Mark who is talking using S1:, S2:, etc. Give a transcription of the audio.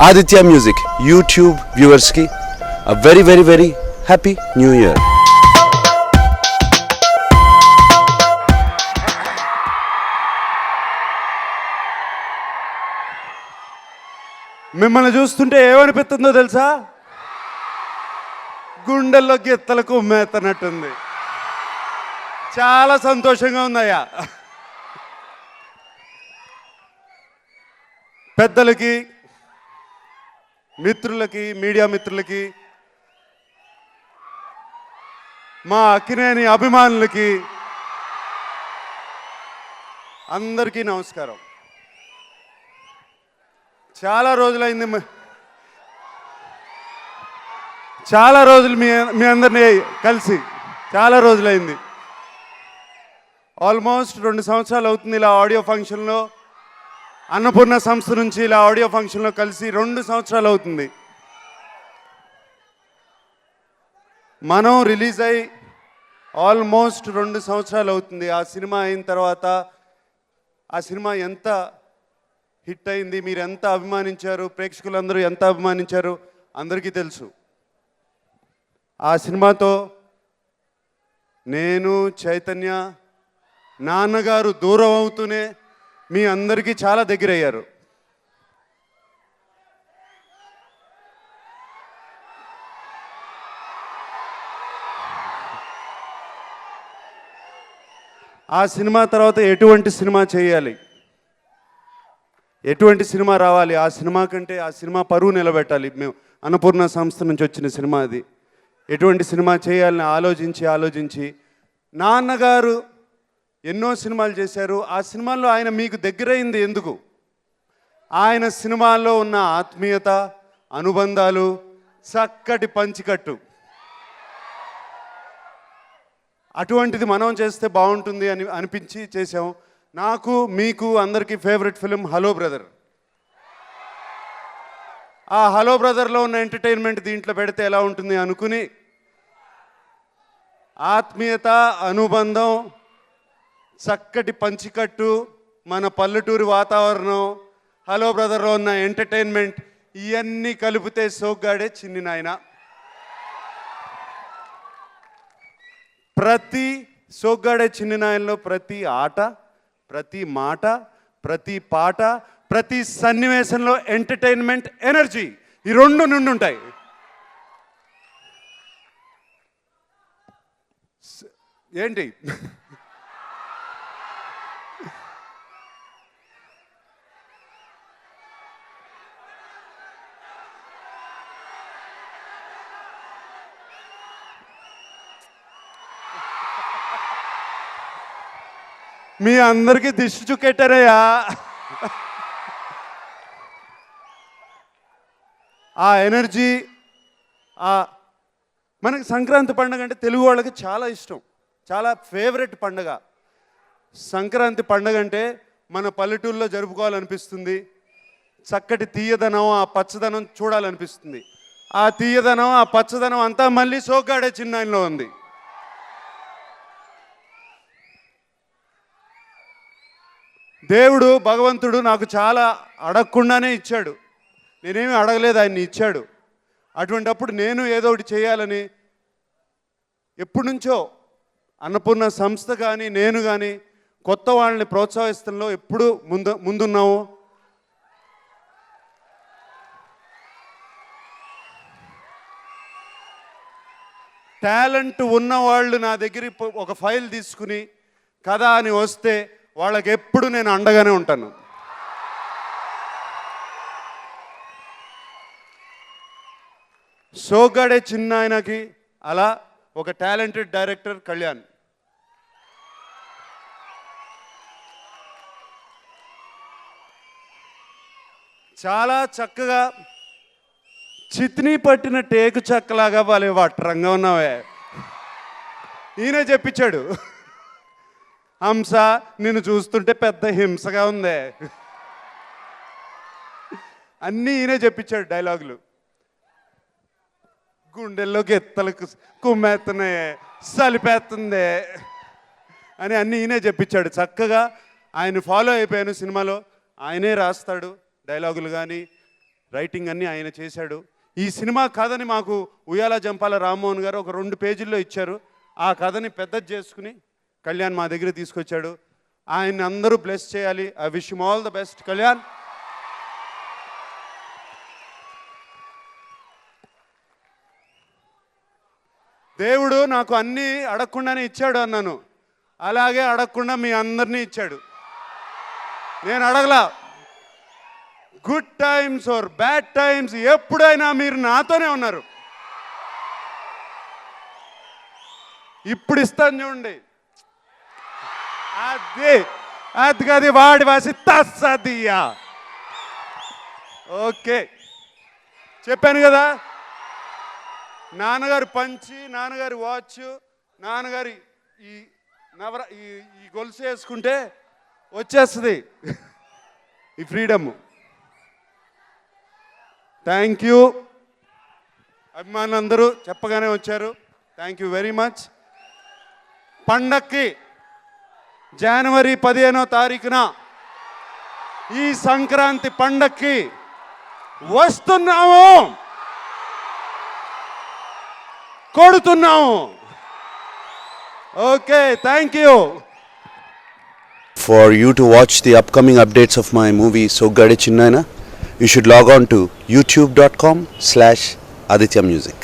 S1: Aditya music YouTube వ్యూవర్స్కి very very very happy new year.
S2: మిమ్మల్ని చూస్తుంటే ఏమనిపిస్తుందో తెలుసా? గుండెల్లో గిత్తలకు మేతనట్టుంది. చాలా సంతోషంగా ఉందయ్యా. పెద్దలకి, మిత్రులకి, మీడియా మిత్రులకి, మా అక్కినేని అభిమానులకి అందరికీ నమస్కారం. చాలా రోజులైంది, చాలా రోజులు మీ అందరినీ కలిసి చాలా రోజులైంది. ఆల్మోస్ట్ 2 సంవత్సరాలు అవుతుంది ఇలా ఆడియో ఫంక్షన్లో, అన్నపూర్ణ సంస్థ నుంచి ఇలా ఆడియో ఫంక్షన్లో కలిసి 2 సంవత్సరాలు అవుతుంది. మనం రిలీజ్ అయ్యి ఆల్మోస్ట్ 2 సంవత్సరాలు అవుతుంది. ఆ సినిమా అయిన తర్వాత ఆ సినిమా ఎంత హిట్ అయింది, మీరు ఎంత అభిమానించారు, ప్రేక్షకులందరూ ఎంత అభిమానించారు అందరికీ తెలుసు. ఆ సినిమాతో నేను, చైతన్య, నాన్నగారు దూరం అవుతూనే మీ అందరికీ చాలా దగ్గర అయ్యారు. ఆ సినిమా తర్వాత ఎటువంటి సినిమా చేయాలి, ఎటువంటి సినిమా రావాలి, ఆ సినిమా కంటే ఆ సినిమా పరువు నిలబెట్టాలి. మేము అన్నపూర్ణ సంస్థ నుంచి వచ్చిన సినిమా అది. ఎటువంటి సినిమా చేయాలని ఆలోచించి నాన్నగారు ఎన్నో సినిమాలు చేశారు. ఆ సినిమాల్లో ఆయన మీకు దగ్గరైంది ఎందుకు? ఆయన సినిమాల్లో ఉన్న ఆత్మీయత, అనుబంధాలు, చక్కటి పంచికట్టు, అటువంటిది మనం చేస్తే బాగుంటుంది అని అనిపించి చేసాం. నాకు, మీకు అందరికీ ఫేవరెట్ ఫిలిం హలో బ్రదర్. ఆ హలో బ్రదర్లో ఉన్న ఎంటర్టైన్మెంట్ దీంట్లో పెడితే ఎలా ఉంటుంది అనుకుని, ఆత్మీయత, అనుబంధం, చక్కటి పంచికట్టు, మన పల్లెటూరి వాతావరణం, హలో బ్రదర్లో ఉన్న ఎంటర్టైన్మెంట్, ఇవన్నీ కలిపితే సోగ్గాడే చిన్ని నాయన. ప్రతి సోగ్గాడే చిన్ని నాయనలో ప్రతి ఆట, ప్రతి మాట, ప్రతి పాట, ప్రతి సన్నివేశంలో ఎంటర్టైన్మెంట్, ఎనర్జీ, ఈ 2 నుండి ఉంటాయి. ఏంటి మీ అందరికీ దిష్టి చుక్కెట్టారయ్యా. ఆ ఎనర్జీ, మనకి సంక్రాంతి పండుగ అంటే తెలుగు వాళ్ళకి చాలా ఇష్టం, చాలా ఫేవరెట్ పండుగ. సంక్రాంతి పండుగ అంటే మన పల్లెటూరులో జరుపుకోవాలనిపిస్తుంది. చక్కటి తీయదనం, ఆ పచ్చదనం చూడాలనిపిస్తుంది. ఆ తీయదనం, ఆ పచ్చదనం అంతా మళ్ళీ సోగ్గాడే చిన్నాయిలో ఉంది. దేవుడు, భగవంతుడు నాకు చాలా అడగకుండానే ఇచ్చాడు. నేనేమీ అడగలేదు, ఆయన్ని ఇచ్చాడు. అటువంటప్పుడు నేను ఏదో ఒకటి చేయాలని ఎప్పటి నుంచో అన్నపూర్ణ సంస్థ కానీ, నేను కానీ కొత్త వాళ్ళని ప్రోత్సహిస్తంలో ఎప్పుడు ముందున్నాము. టాలెంట్ ఉన్నవాళ్ళు నా దగ్గర ఒక ఫైల్ తీసుకుని కథ అని వస్తే వాళ్ళకి ఎప్పుడు నేను అండగానే ఉంటాను. సోగ్గాడే చిన్న ఆయనకి అలా ఒక టాలెంటెడ్ డైరెక్టర్ కళ్యాణ్. చాలా చక్కగా చిత్ని పట్టిన టేకు చెక్కలాగా వాళ్ళే వట్రంగా ఉన్నావే. ఈయనే చెప్పించాడు, హంస నిన్ను చూస్తుంటే పెద్ద హింసగా ఉందే. అన్నీ ఈయనే చెప్పించాడు డైలాగులు. గుండెల్లోకి ఎత్తలకు కుమ్మేస్తున్నాయే, సలిపేస్తుందే అని అన్నీ ఈయనే చెప్పించాడు. చక్కగా ఆయన ఫాలో అయిపోయాను సినిమాలో. ఆయనే రాస్తాడు డైలాగులు కానీ, రైటింగ్ అన్నీ ఆయన చేశాడు. ఈ సినిమా కథని మాకు ఉయ్యాల జంపాల రామ్మోహన్ గారు ఒక 2 పేజీల్లో ఇచ్చారు. ఆ కథని పెద్దది చేసుకుని కళ్యాణ్ మా దగ్గర తీసుకొచ్చాడు. ఆయన్ని అందరూ బ్లెస్ చేయాలి. I wish him all the best Kalyan. దేవుడు నాకు అన్నీ అడగకుండానే ఇచ్చాడు అన్నాను, అలాగే అడగకుండా మీ అందరినీ ఇచ్చాడు. నేను అడగలా. Good times or bad times ఎప్పుడైనా మీరు నాతోనే ఉన్నారు. ఇప్పుడు ఇస్తాను చూడండి, అది కాదు వాడి వాసి తస్సదియా. ఓకే, చెప్పాను కదా, నాన్నగారు పంచి, నాన్నగారి వాచ్, నాన్నగారి ఈ గొలుసు వేసుకుంటే వచ్చేస్తుంది ఈ ఫ్రీడమ్. థ్యాంక్ యూ అభిమానులందరూ చెప్పగానే వచ్చారు. Thank you very much. పండక్కి జనవరి 15వ తారీఖున ఈ సంక్రాంతి పండక్కి వస్తున్నాము, కొడుతున్నాము. Okay, thank you.
S1: For you to watch the upcoming updates of my movie Soggade Chinnayana, you should log on to youtube.com/Aditya Music.